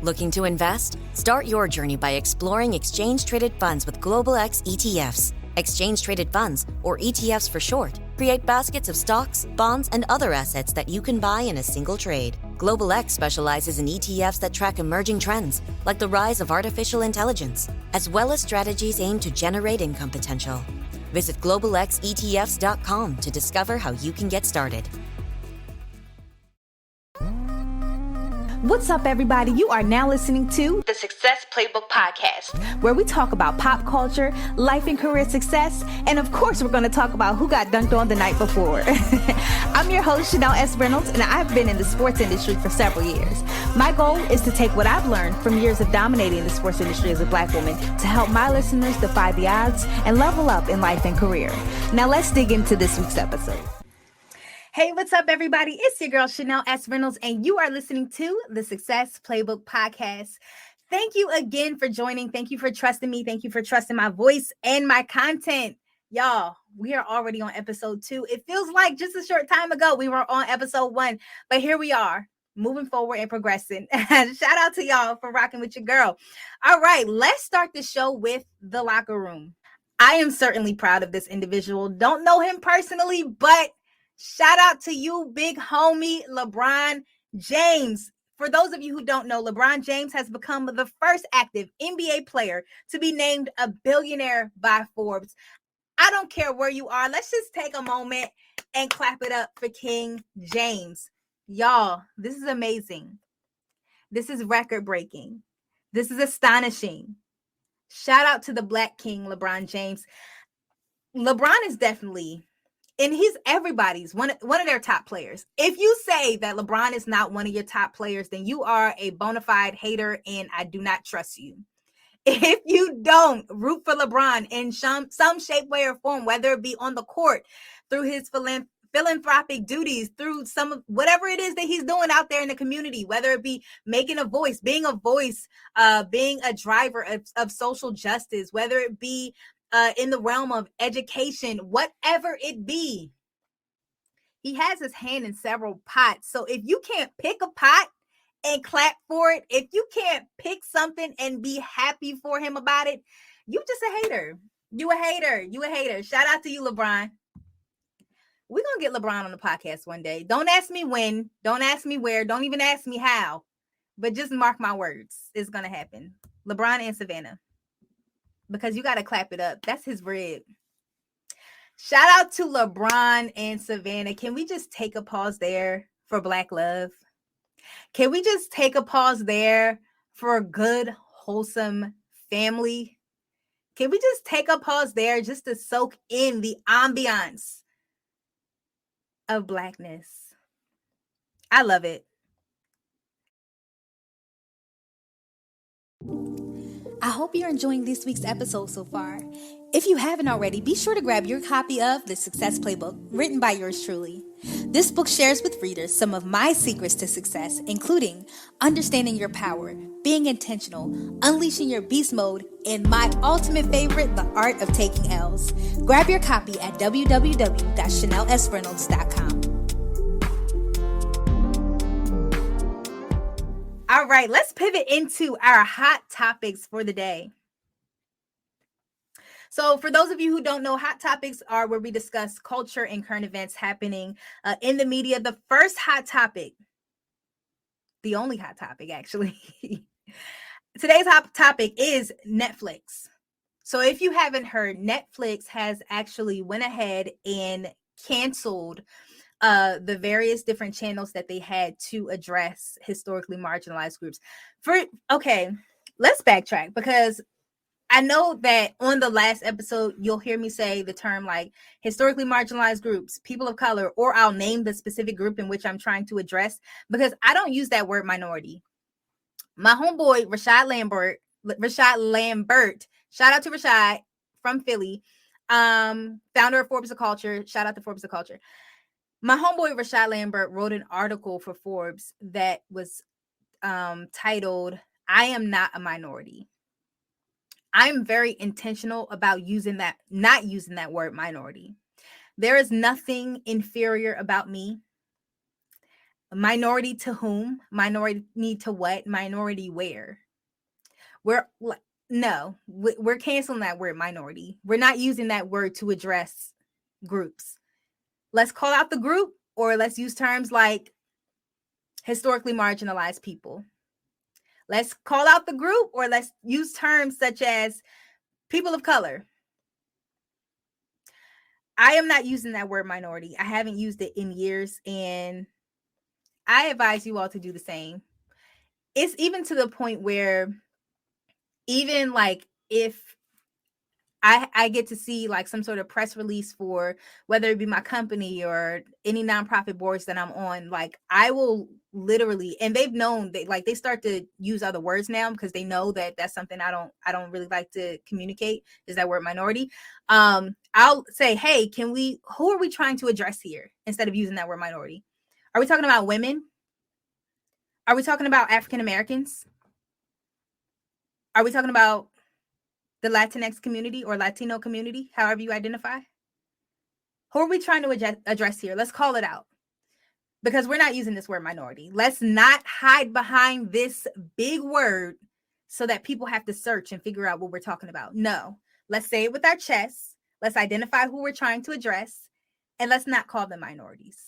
Looking to invest? Start your journey by exploring exchange-traded funds with Global X ETFs. Exchange-traded funds, or ETFs for short, create baskets of stocks, bonds, and other assets that you can buy in a single trade. Global X specializes in ETFs that track emerging trends, like the rise of artificial intelligence, as well as strategies aimed to generate income potential. Visit globalxetfs.com to discover how you can get started. What's up, everybody? You are now listening to the Success Playbook Podcast, where we talk about pop culture, life and career success, and of course, we're going to talk about who got dunked on the night before. I'm your host, Chanelle S. Reynolds, and I've been in the sports industry for several years. My goal is to take what I've learned from years of dominating the sports industry as a Black woman to help my listeners defy the odds and level up in life and career. Now, let's dig into this week's episode. Hey, what's up, everybody? It's your girl, Chanelle S. Reynolds, and you are listening to the Success Playbook Podcast. Thank you again for joining. Thank you for trusting me. Thank you for trusting my voice and my content. Y'all, we are already on episode 2. It feels like just a short time ago we were on episode 1, but here we are, moving forward and progressing. Shout out to y'all for rocking with your girl. All right, let's start the show with the locker room. I am certainly proud of this individual. Don't know him personally, but shout out to you, big homie, LeBron James. For those of you who don't know, LeBron James has become the first active NBA player to be named a billionaire by Forbes. I don't care where you are. Let's just take a moment and clap it up for King James. Y'all, this is amazing. This is record-breaking. This is astonishing. Shout out to the Black King, LeBron James. LeBron is definitely... and he's everybody's one of their top players. If you say that LeBron is not one of your top players, then you are a bona fide hater, and I do not trust you. If you don't root for LeBron in some shape, way, or form, whether it be on the court, through his philanthropic duties, through some of whatever it is that he's doing out there in the community, whether it be making a voice, being a driver of social justice, whether it be in the realm of education, whatever it be, he has his hand in several pots. So if you can't pick a pot and clap for it, if you can't pick something and be happy for him about it, you just a hater. You a hater. Shout out to you, LeBron. We're going to get LeBron on the podcast one day. Don't ask me when. Don't ask me where. Don't even ask me how. But just mark my words. It's going to happen. LeBron and Savannah. Because you got to clap it up. That's his rib. Shout out to LeBron and Savannah. Can we just take a pause there for Black love? Can we just take a pause there for a good, wholesome family? Can we just take a pause there just to soak in the ambiance of Blackness? I love it. I hope you're enjoying this week's episode so far. If you haven't already, be sure to grab your copy of The Success Playbook, written by yours truly. This book shares with readers some of my secrets to success, including understanding your power, being intentional, unleashing your beast mode, and my ultimate favorite, the art of taking L's. Grab your copy at www.chanellesreynolds.com. All right, let's pivot into our hot topics for the day. So for those of you who don't know, hot topics are where we discuss culture and current events happening in the media. The first hot topic, the only hot topic actually, today's hot topic is Netflix. So if you haven't heard, Netflix has actually went ahead and canceled the various different channels that they had to address historically marginalized groups. Okay, let's backtrack, because I know that on the last episode, you'll hear me say the term like historically marginalized groups, people of color, or I'll name the specific group in which I'm trying to address, because I don't use that word minority. My homeboy, Rashad Lambert, shout out to Rashad from Philly, founder of Forbes of Culture. Shout out to Forbes of Culture. My homeboy, Rashad Lambert, wrote an article for Forbes that was titled, "I Am Not a Minority." I'm very intentional about not using that word minority. There is nothing inferior about me. Minority to whom? Minority to what? Minority where? We're canceling that word minority. We're not using that word to address groups. Let's call out the group, or let's use terms like historically marginalized people. Let's call out the group, or let's use terms such as people of color. I am not using that word minority. I haven't used it in years, and I advise you all to do the same. It's even to the point where even like if I get to see like some sort of press release for whether it be my company or any nonprofit boards that I'm on, like I will literally, and they've known they start to use other words now because they know that that's something I don't really like to communicate, is that word minority. I'll say, hey, who are we trying to address here, instead of using that word minority? Are we talking about women? Are we talking about African Americans? Are we talking about the Latinx community or Latino community, however you identify? Who are we trying to address here? Let's call it out, because we're not using this word minority. Let's not hide behind this big word so that people have to search and figure out what we're talking about. No, let's say it with our chest. Let's identify who we're trying to address, and let's not call them minorities.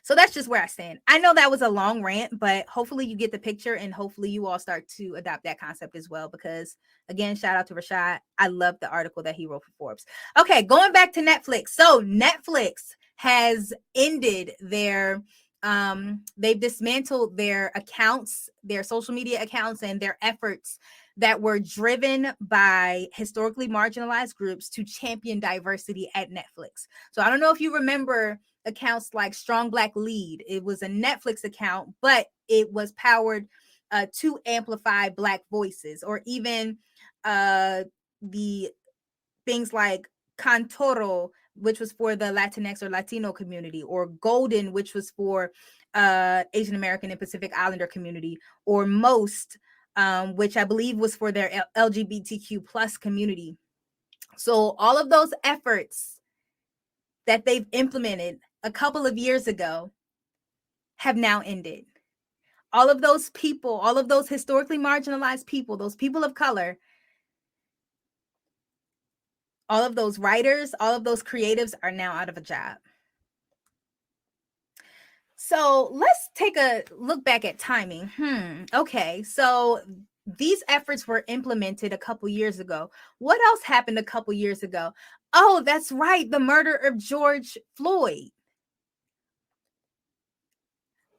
So that's just where I stand. I know that was a long rant, but hopefully you get the picture, and hopefully you all start to adopt that concept as well, because again, shout out to Rashad. I love the article that he wrote for Forbes. Okay, going back to Netflix. So Netflix has ended their they've dismantled their accounts, their social media accounts, and their efforts that were driven by historically marginalized groups to champion diversity at Netflix. So I don't know if you remember accounts like Strong Black Lead. It was a Netflix account, but it was powered to amplify Black voices, or even the things like Cantoro, which was for the Latinx or Latino community, or Golden, which was for Asian American and Pacific Islander community, or Most, which I believe was for their LGBTQ plus community. So all of those efforts that they've implemented a couple of years ago have now ended. All of those people, all of those historically marginalized people, those people of color, all of those writers, all of those creatives are now out of a job. So let's take a look back at timing. Okay, so these efforts were implemented a couple years ago. What else happened a couple years ago? Oh, that's right, the murder of George Floyd.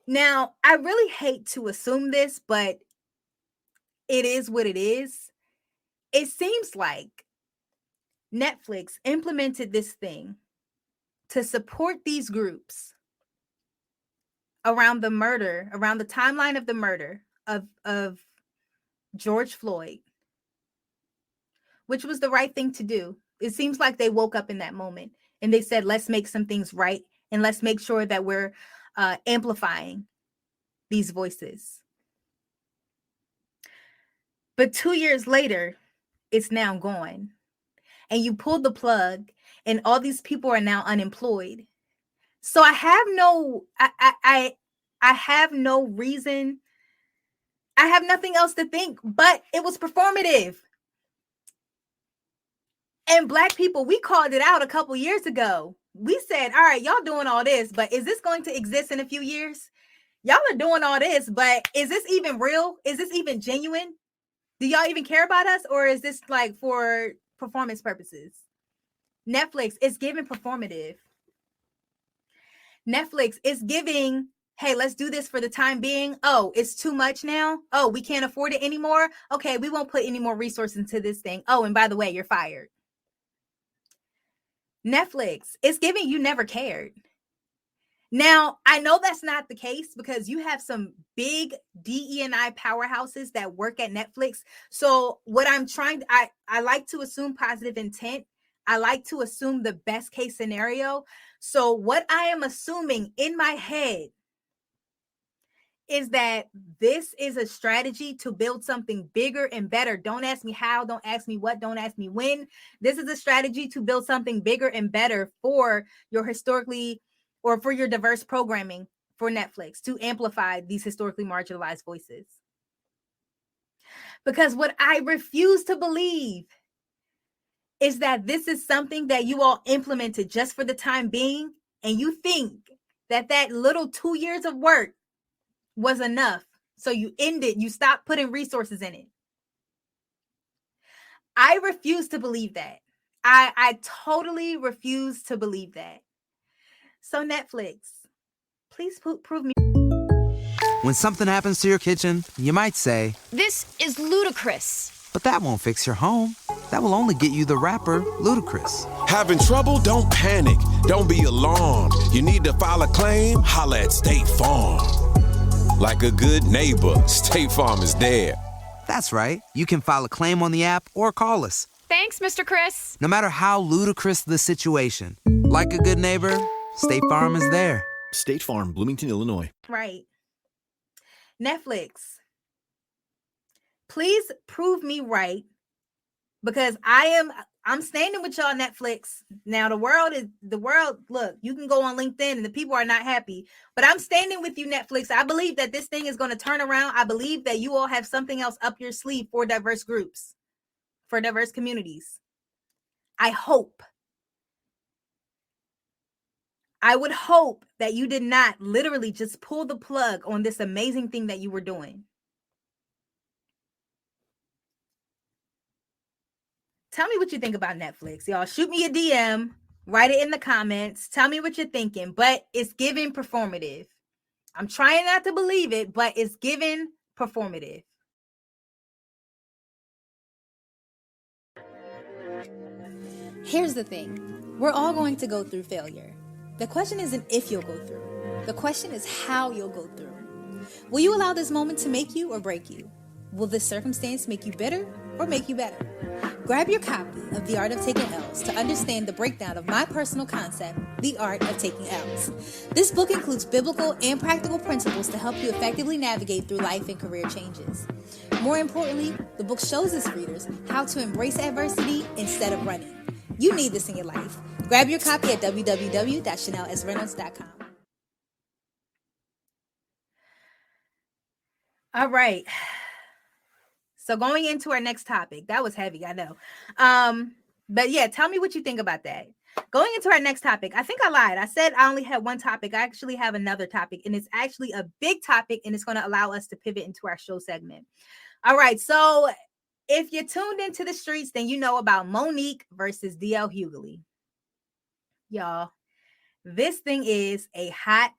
Now, I really hate to assume this, but it is what it is. It seems like Netflix implemented this thing to support these groups around the murder, around the timeline of the murder of George Floyd, which was the right thing to do. It seems like they woke up in that moment and they said, let's make some things right, and let's make sure that we're amplifying these voices. But 2 years later, it's now gone. And you pulled the plug, and all these people are now unemployed. So I have no reason. I have nothing else to think, but it was performative. And Black people, we called it out a couple years ago. We said, all right, y'all doing all this, but is this going to exist in a few years? Y'all are doing all this, but is this even real? Is this even genuine? Do y'all even care about us, or is this like for performance purposes? Netflix is giving performative. Netflix is giving, hey, let's do this for the time being. Oh, it's too much now. Oh, we can't afford it anymore. Okay, we won't put any more resources into this thing. Oh, and by the way, you're fired. Netflix is giving you never cared. Now, I know that's not the case because you have some big DE&I powerhouses that work at Netflix. So what I'm trying, I like to assume positive intent. I like to assume the best case scenario. So what I am assuming in my head is that this is a strategy to build something bigger and better. Don't ask me how, don't ask me what, don't ask me when. This is a strategy to build something bigger and better for your historically, or for your diverse programming, for Netflix to amplify these historically marginalized voices. Because what I refuse to believe is that this is something that you all implemented just for the time being, and you think that that little 2 years of work was enough. So you stopped putting resources in it. I refuse to believe that. I totally refuse to believe that. So Netflix, please prove me. When something happens to your kitchen, you might say, "This is ludicrous." but that won't fix your home. That will only get you the rapper, Ludacris. Having trouble? Don't panic. Don't be alarmed. You need to file a claim? Holla at State Farm. Like a good neighbor, State Farm is there. That's right. You can file a claim on the app or call us. Thanks, Mr. Chris. No matter how ludicrous the situation, like a good neighbor, State Farm is there. State Farm, Bloomington, Illinois. Right. Netflix, please prove me right, because I'm standing with y'all, Netflix. Now the world, look, you can go on LinkedIn and the people are not happy, but I'm standing with you, Netflix. I believe that this thing is going to turn around. I believe that you all have something else up your sleeve for diverse groups, for diverse communities. I would hope that you did not literally just pull the plug on this amazing thing that you were doing. Tell me what you think about Netflix. Y'all shoot me a DM, write it in the comments. Tell me what you're thinking, but it's giving performative. I'm trying not to believe it, but it's giving performative. Here's the thing. We're all going to go through failure. The question isn't if you'll go through. The question is how you'll go through. Will you allow this moment to make you or break you? Will this circumstance make you bitter or make you better? Grab your copy of The Art of Taking L's to understand the breakdown of my personal concept, The Art of Taking L's. This book includes biblical and practical principles to help you effectively navigate through life and career changes. More importantly, the book shows its readers how to embrace adversity instead of running. You need this in your life. Grab your copy at www.chanellesreynolds.com. All right. So going into our next topic, that was heavy, I know. But yeah, tell me what you think about that. Going into our next topic, I think I lied. I said I only had one topic. I actually have another topic, and it's actually a big topic, and it's going to allow us to pivot into our show segment. All right. So if you're tuned into the streets, then you know about Monique versus DL Hughley. Y'all, this thing is a hot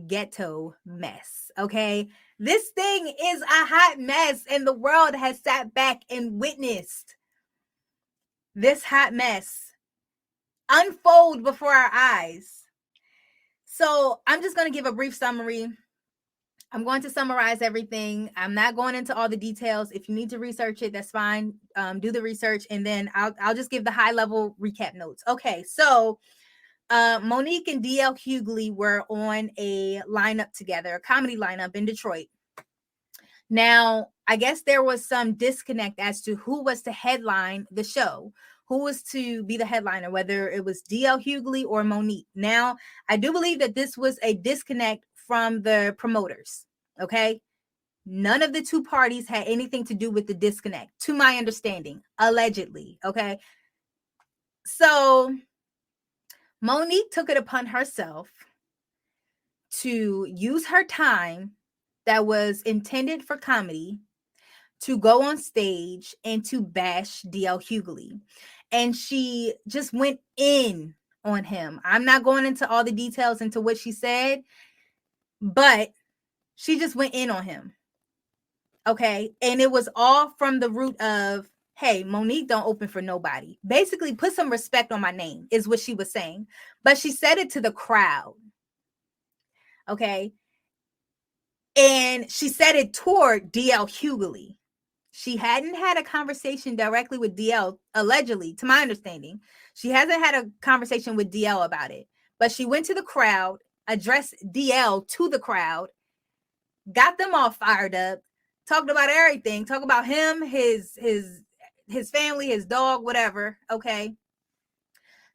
ghetto mess, okay? This thing is a hot mess, and the world has sat back and witnessed this hot mess unfold before our eyes. So I'm just going to give a brief summary. I'm going to summarize everything. I'm not going into all the details. If you need to research it, that's fine. Do the research, and then I'll just give the high level recap notes. Okay, so Monique and DL Hughley were on a lineup together, a comedy lineup in Detroit. Now, I guess there was some disconnect as to who was to headline the show, who was to be the headliner, whether it was DL Hughley or Monique. Now, I do believe that this was a disconnect from the promoters, okay? None of the two parties had anything to do with the disconnect, to my understanding, allegedly, okay? So Monique took it upon herself to use her time that was intended for comedy to go on stage and to bash DL Hughley. And she just went in on him. I'm not going into all the details into what she said, but she just went in on him. Okay. And it was all from the root of, hey, Monique don't open for nobody. Basically, put some respect on my name is what she was saying. But she said it to the crowd. Okay. And she said it toward DL Hughley. She hadn't had a conversation directly with DL, allegedly, to my understanding. She hasn't had a conversation with DL about it. But she went to the crowd, addressed DL to the crowd, got them all fired up, talked about everything, talked about him, his family, his dog, whatever. Okay.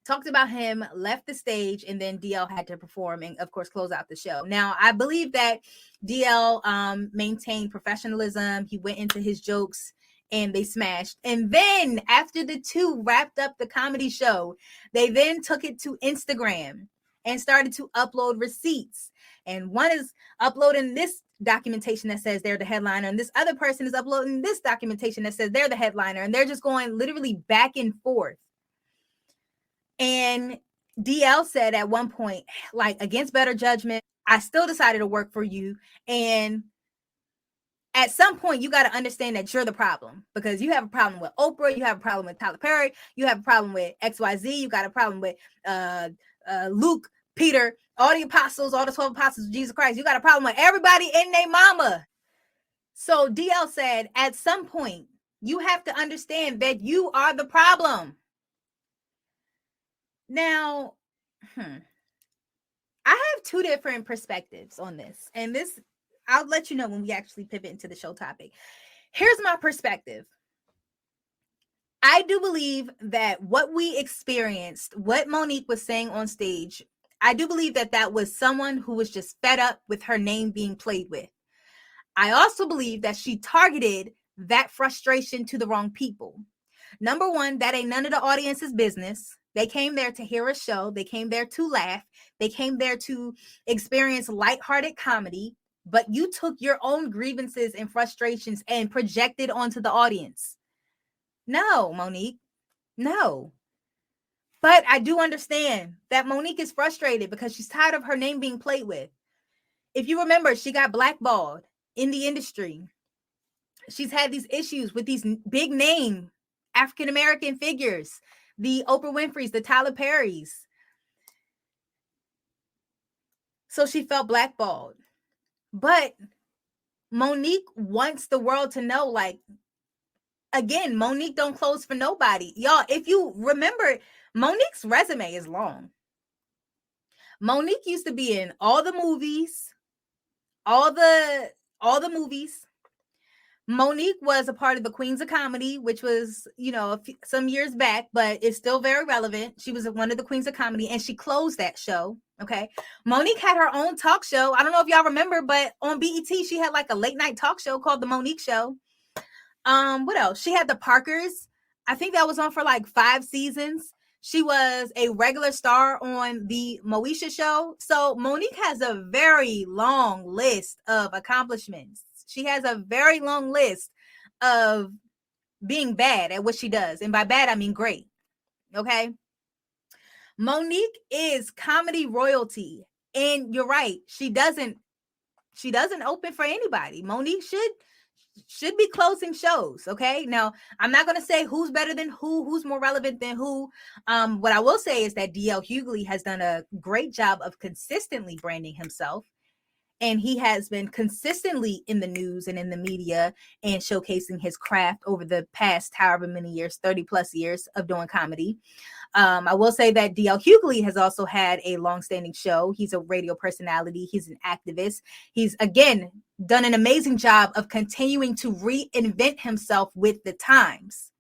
talked about him, left the stage, and then DL had to perform and, of course, close out the show. Now, I believe that DL maintained professionalism. He went into his jokes and they smashed. And then after the two wrapped up the comedy show, they then took it to Instagram and started to upload receipts. And one is uploading this documentation that says they're the headliner, and this other person is uploading this documentation that says they're the headliner, and they're just going literally back and forth. And DL said at one point, like, against better judgment, I still decided to work for you. And at some point, you got to understand that you're the problem, because you have a problem with Oprah, you have a problem with Tyler Perry, you have a problem with XYZ, you got a problem with Luke, Peter, all the apostles, all the 12 apostles of Jesus Christ. You got a problem with everybody and their mama. So DL said, at some point, you have to understand that you are the problem. Now, I have two different perspectives on this, and this, I'll let you know when we actually pivot into the show topic. Here's my perspective. I do believe that what we experienced, what Monique was saying on stage, I do believe that that was someone who was just fed up with her name being played with. I also believe that she targeted that frustration to the wrong people. Number one, that ain't none of the audience's business. They came there to hear a show. They came there to laugh. They came there to experience lighthearted comedy, but you took your own grievances and frustrations and projected onto the audience. No, Monique, no. But I do understand that Monique is frustrated because she's tired of her name being played with. If you remember, she got blackballed in the industry. She's had these issues with these big name African-American figures, the Oprah Winfrey's, the Tyler Perry's. So she felt blackballed. But Monique wants the world to know, like, again, Monique don't close for nobody. Y'all, if you remember, Monique's resume is long. Monique used to be in all the movies, all the movies. Monique was a part of the Queens of Comedy, which was, some years back, but it's still very relevant. She was one of the Queens of Comedy, and she closed that show. Okay. Monique had her own talk show. I don't know if y'all remember, but on BET, she had like a late night talk show called The Monique Show. What else? She had The Parkers. I think that was on for like 5 seasons. She was a regular star on the Moesha Show. So Monique has a very long list of accomplishments. She has a very long list of being bad at what she does. And by bad, I mean great. Okay. Monique is comedy royalty. And you're right. She doesn't open for anybody. Monique should be closing shows. Okay. Now, I'm not going to say who's better than who's more relevant than who. What I will say is that DL Hughley has done a great job of consistently branding himself. And he has been consistently in the news and in the media and showcasing his craft over the past however many years, 30 plus years of doing comedy. I will say that DL Hughley has also had a longstanding show. He's a radio personality. He's an activist. He's, again, done an amazing job of continuing to reinvent himself with the times,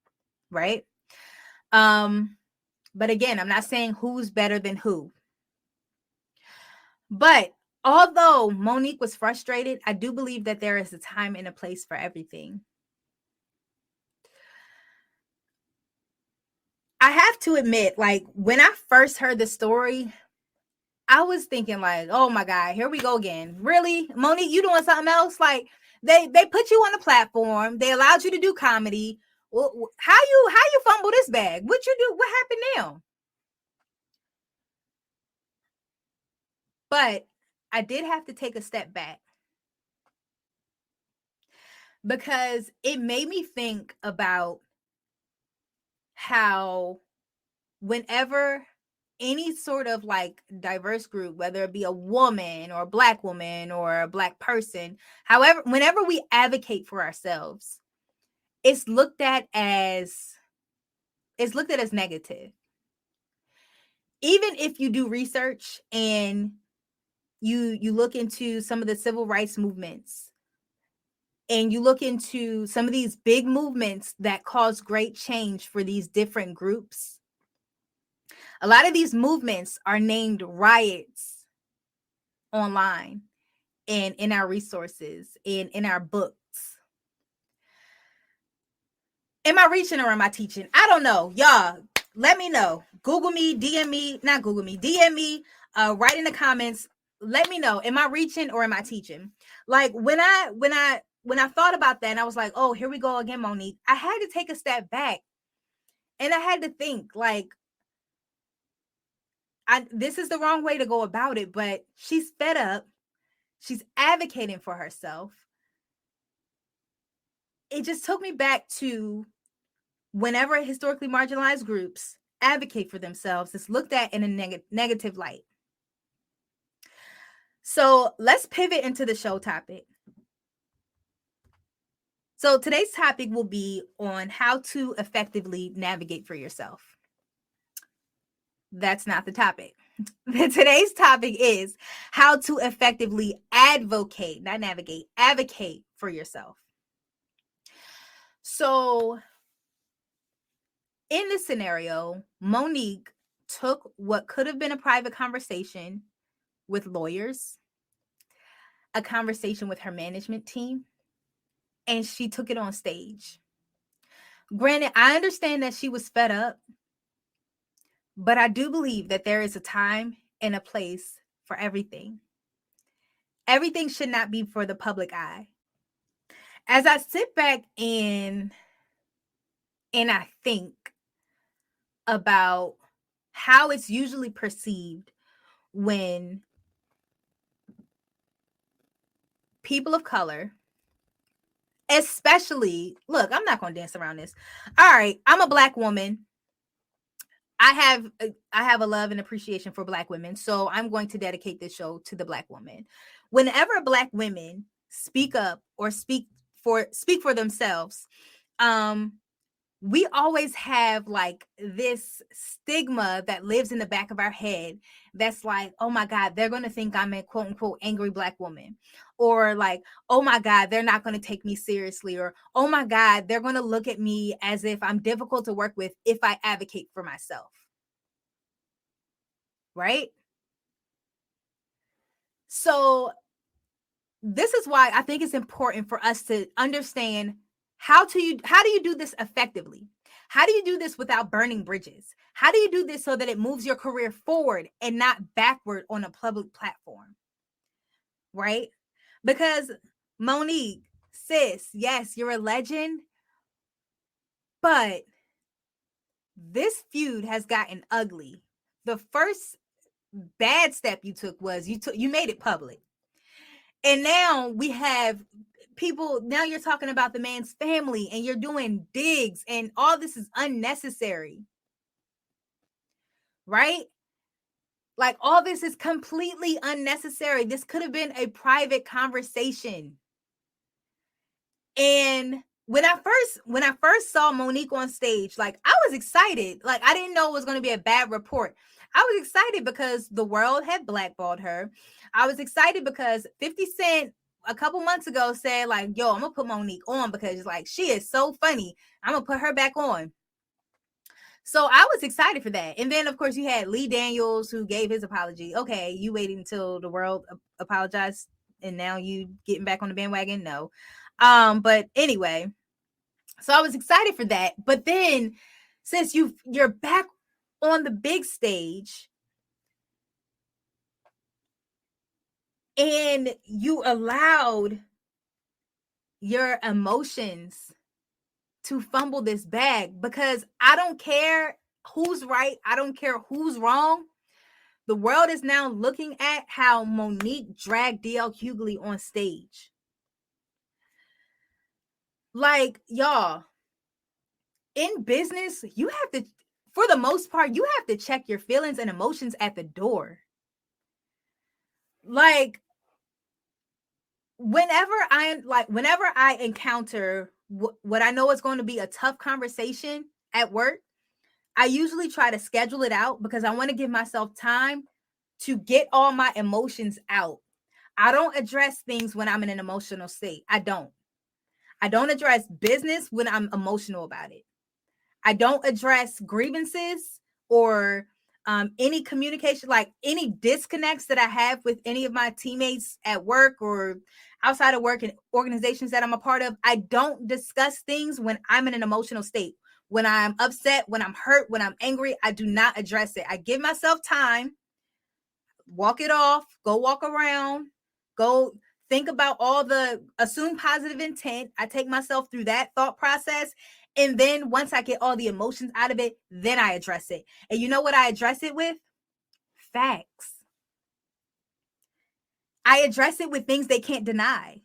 right? But again, I'm not saying who's better than who. But although Monique was frustrated, I do believe that there is a time and a place for everything. I have to admit, like, when I first heard the story, I was thinking like, oh my God, here we go again. Really? Monique, you doing something else? Like, they put you on a platform. They allowed you to do comedy. How you fumble this bag? What you do? What happened now? But I did have to take a step back because it made me think about how whenever any sort of like diverse group, whether it be a woman or a black woman or a black person, however, whenever we advocate for ourselves, it's looked at as negative. Even if you do research and you look into some of the civil rights movements and you look into some of these big movements that cause great change for these different groups, A lot of these movements are named riots online and in our resources and in our books. Am I reaching or am I teaching? I don't know. Y'all, let me know. Google me, DM me, not Google me, DM me, write in the comments. Let me know. Am I reaching or am I teaching? Like when I thought about that and I was like, oh, here we go again, Monique. I had to take a step back and I had to think like, this is the wrong way to go about it, but she's fed up. She's advocating for herself. It just took me back to whenever historically marginalized groups advocate for themselves, it's looked at in a negative light. So let's pivot into the show topic. So today's topic will be on how to effectively navigate for yourself. That's not the topic. Today's topic is how to effectively advocate, not navigate, advocate for yourself. So in this scenario, Monique took what could have been a private conversation with lawyers, a conversation with her management team, and she took it on stage. Granted, I understand that she was fed up, but I do believe that there is a time and a place for everything. Everything should not be for the public eye. As I sit back and I think about how it's usually perceived when people of color, especially, look, I'm not going to dance around this. All right, I'm a Black woman. I have a love and appreciation for Black women, so I'm going to dedicate this show to the Black woman. Whenever Black women speak up or speak for themselves, we always have like this stigma that lives in the back of our head that's like, oh my God, they're going to think I'm a quote unquote angry Black woman. Or like, oh my God, they're not going to take me seriously. Or, oh my God, they're going to look at me as if I'm difficult to work with if I advocate for myself. Right? So this is why I think it's important for us to understand how do you do this effectively? How do you do this without burning bridges? How do you do this so that it moves your career forward and not backward on a public platform? Right? Because Monique, sis, yes, you're a legend, but this feud has gotten ugly. The first bad step you took was you made it public. And now we have people, now you're talking about the man's family and you're doing digs and all this is unnecessary. Right? Like all this is completely unnecessary. This could have been a private conversation. And when I first saw Monique on stage, like I was excited. Like I didn't know it was going to be a bad report. I was excited because the world had blackballed her. I was excited because 50 Cent a couple months ago said like, yo, I'm going to put Monique on because like she is so funny. I'm going to put her back on. So I was excited for that. And then, of course, you had Lee Daniels who gave his apology. Okay, you waited until the world apologized and now you getting back on the bandwagon? No. But anyway, so I was excited for that. But then since you're back on the big stage and you allowed your emotions to fumble this bag, because I don't care who's right. I don't care who's wrong. The world is now looking at how Monique dragged DL Hughley on stage. Like, y'all, in business, you have to, for the most part, you have to check your feelings and emotions at the door. Like, whenever I encounter what I know is going to be a tough conversation at work, I usually try to schedule it out because I want to give myself time to get all my emotions out. I don't address things when I'm in an emotional state. I don't address business when I'm emotional about it. I don't address grievances or any communication, like any disconnects that I have with any of my teammates at work or outside of work and organizations that I'm a part of, I don't discuss things when I'm in an emotional state. When I'm upset, when I'm hurt, when I'm angry, I do not address it. I give myself time, walk it off, go walk around, go think about all the assumed positive intent. I take myself through that thought process. And then once I get all the emotions out of it, then I address it. And you know what I address it with? Facts. I address it with things they can't deny,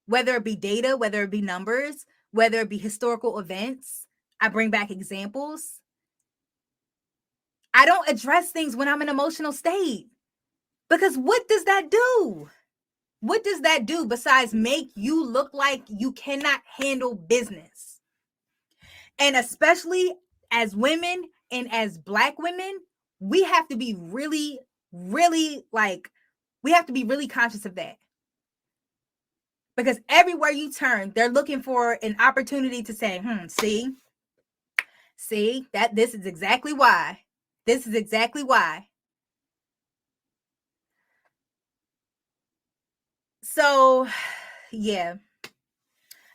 whether it be data, whether it be numbers, whether it be historical events. I bring back examples. I don't address things when I'm in an emotional state, because what does that do? What does that do besides make you look like you cannot handle business? And especially as women and as Black women, we have to be really, really we have to be really conscious of that. Because everywhere you turn, they're looking for an opportunity to say, see, that this is exactly why. This is exactly why. So, yeah.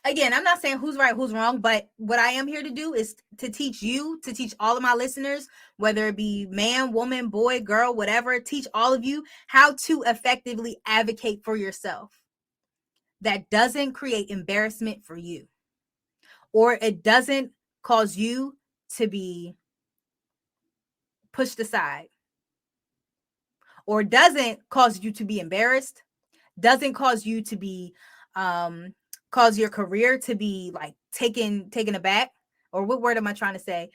Again, I'm not saying who's right, who's wrong, but what I am here to do is to teach you, to teach all of my listeners, whether it be man, woman, boy, girl, whatever, teach all of you how to effectively advocate for yourself. That doesn't create embarrassment for you, or it doesn't cause you to be pushed aside, or doesn't cause you to be embarrassed, doesn't cause you to be cause your career to be like taken aback, or what word am I trying to say?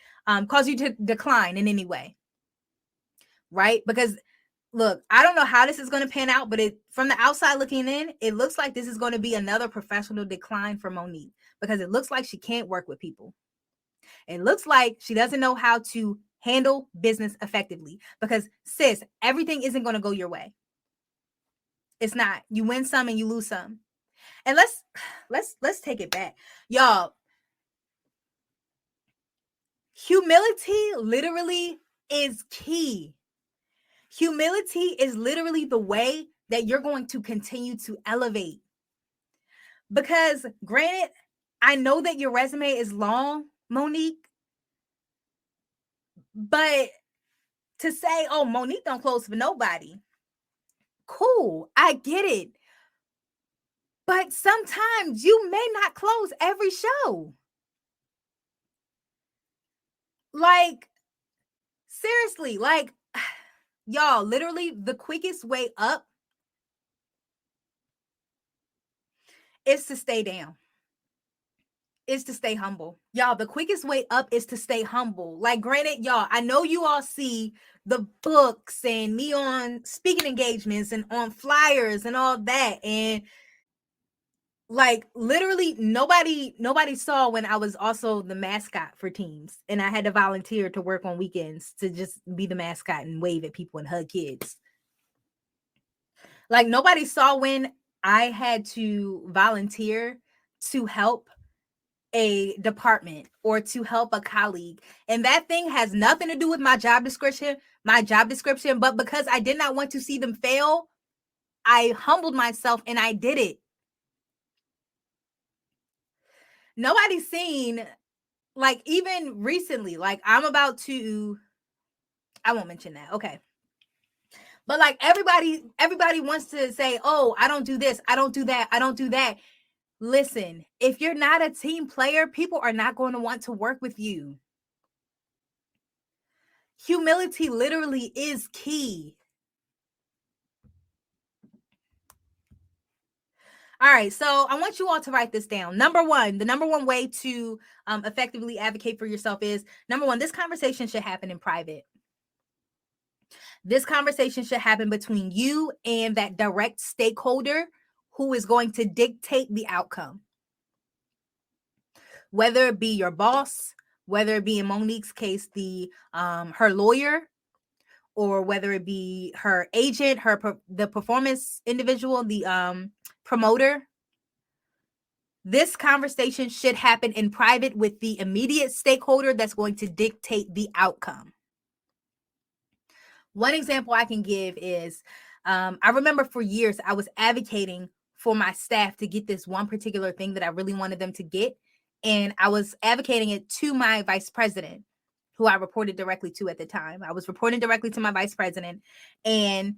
Cause you to decline in any way, right? Because look, I don't know how this is going to pan out, but from the outside looking in, it looks like this is going to be another professional decline for Monique, because it looks like she can't work with people. It looks like she doesn't know how to handle business effectively, because sis, everything isn't going to go your way. It's not. You win some and you lose some. And let's take it back. Y'all, humility literally is key. Humility is literally the way that you're going to continue to elevate. Because granted, I know that your resume is long, Monique, but to say, oh, Monique don't close for nobody. Cool, I get it. But sometimes you may not close every show. Like, seriously, like, y'all, literally the quickest way up is to stay down. Is to stay humble. Y'all, the quickest way up is to stay humble. Like, granted, y'all, I know you all see the books and me on speaking engagements and on flyers and all that. And like literally nobody saw when I was also the mascot for teams and I had to volunteer to work on weekends to just be the mascot and wave at people and hug kids. Like, nobody saw when I had to volunteer to help a department or to help a colleague. And that thing has nothing to do with my job description, but because I did not want to see them fail, I humbled myself and I did it. Nobody's seen, like, even recently, like, I won't mention that. Okay. But like everybody wants to say, oh, I don't do this, I don't do that, I don't do that. Listen, if you're not a team player, people are not going to want to work with you. Humility literally is key. All right, so I want you all to write this down. The number one way to effectively advocate for yourself is, number one, this conversation should happen in private. This conversation should happen between you and that direct stakeholder who is going to dictate the outcome. Whether it be your boss, whether it be in Monique's case, her lawyer, or whether it be her agent, the performance individual, the promoter. This conversation should happen in private with the immediate stakeholder that's going to dictate the outcome. One example I can give is I remember for years I was advocating for my staff to get this one particular thing that I really wanted them to get. And I was advocating it to my vice president, who I reported directly to at the time. I was reporting directly to my vice president. And,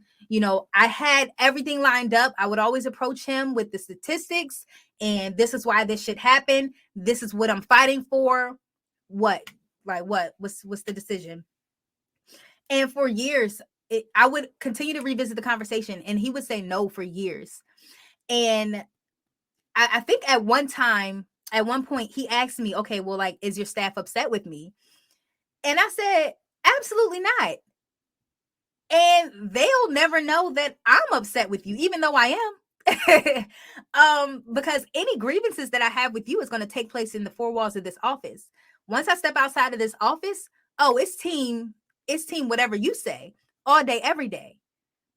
I had everything lined up. I would always approach him with the statistics. And this is why this should happen. This is what I'm fighting for. What? Like what? What's the decision? And for years, I would continue to revisit the conversation, and he would say no for years. And I think at one point, he asked me, okay, well, like, is your staff upset with me? And I said, absolutely not. And they'll never know that I'm upset with you, even though I am. Because any grievances that I have with you is going to take place in the four walls of this office. Once I step outside of this office, it's team whatever you say, all day, every day.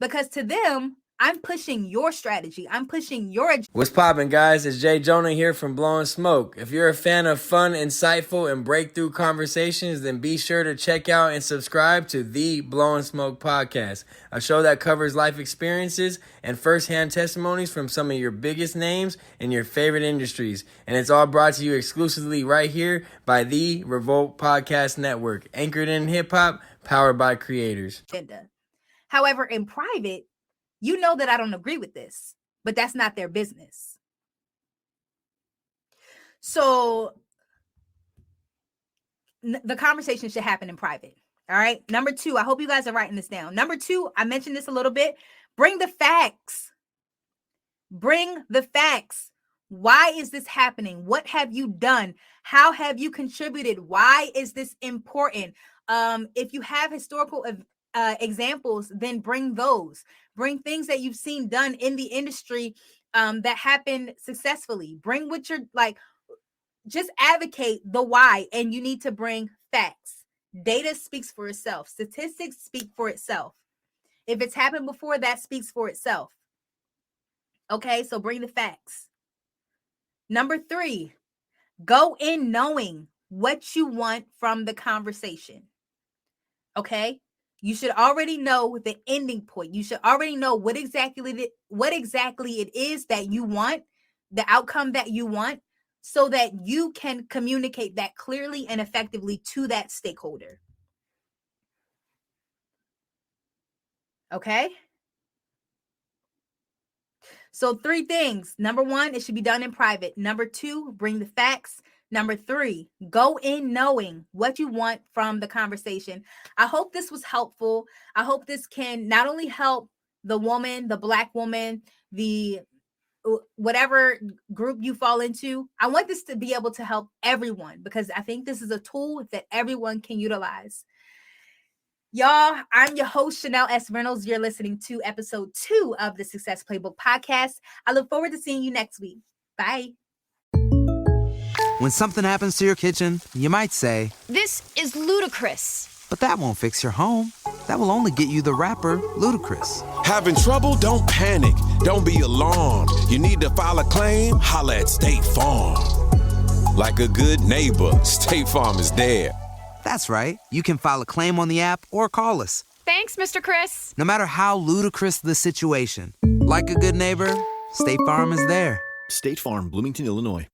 Because to them, I'm pushing your strategy. I'm pushing your agenda. What's poppin', guys? It's Jay Jonah here from Blowing Smoke. If you're a fan of fun, insightful, and breakthrough conversations, then be sure to check out and subscribe to the Blowing Smoke podcast, a show that covers life experiences and firsthand testimonies from some of your biggest names in your favorite industries. And it's all brought to you exclusively right here by the Revolt Podcast Network, anchored in hip-hop, powered by creators. However, in private, you know that I don't agree with this, but that's not their business. So the conversation should happen in private. All right. Number 2, I hope you guys are writing this down. Number 2, I mentioned this a little bit. Bring the facts. Bring the facts. Why is this happening? What have you done? How have you contributed? Why is this important? If you have historical examples, then bring those. Bring things that you've seen done in the industry that happened successfully. Bring what you're like. Just advocate the why, and you need to bring facts. Data speaks for itself. Statistics speak for itself. If it's happened before, that speaks for itself. Okay, so bring the facts. Number 3, go in knowing what you want from the conversation. Okay? You should already know the ending point. You should already know what exactly it is that you want, the outcome that you want, so that you can communicate that clearly and effectively to that stakeholder. Okay? So 3 things. Number 1, it should be done in private. Number 2, bring the facts. Number 3, go in knowing what you want from the conversation. I hope this was helpful. I hope this can not only help the woman, the Black woman, the whatever group you fall into. I want this to be able to help everyone, because I think this is a tool that everyone can utilize. Y'all, I'm your host, Chanelle S. Reynolds. You're listening to episode 2 of the Success Playbook podcast. I look forward to seeing you next week. Bye. When something happens to your kitchen, you might say, This is ludicrous. but that won't fix your home. That will only get you the rapper, Ludacris. Having trouble? Don't panic. Don't be alarmed. You need to file a claim? Holla at State Farm. Like a good neighbor, State Farm is there. That's right. You can file a claim on the app or call us. Thanks, Mr. Chris. No matter how ludicrous the situation, like a good neighbor, State Farm is there. State Farm, Bloomington, Illinois.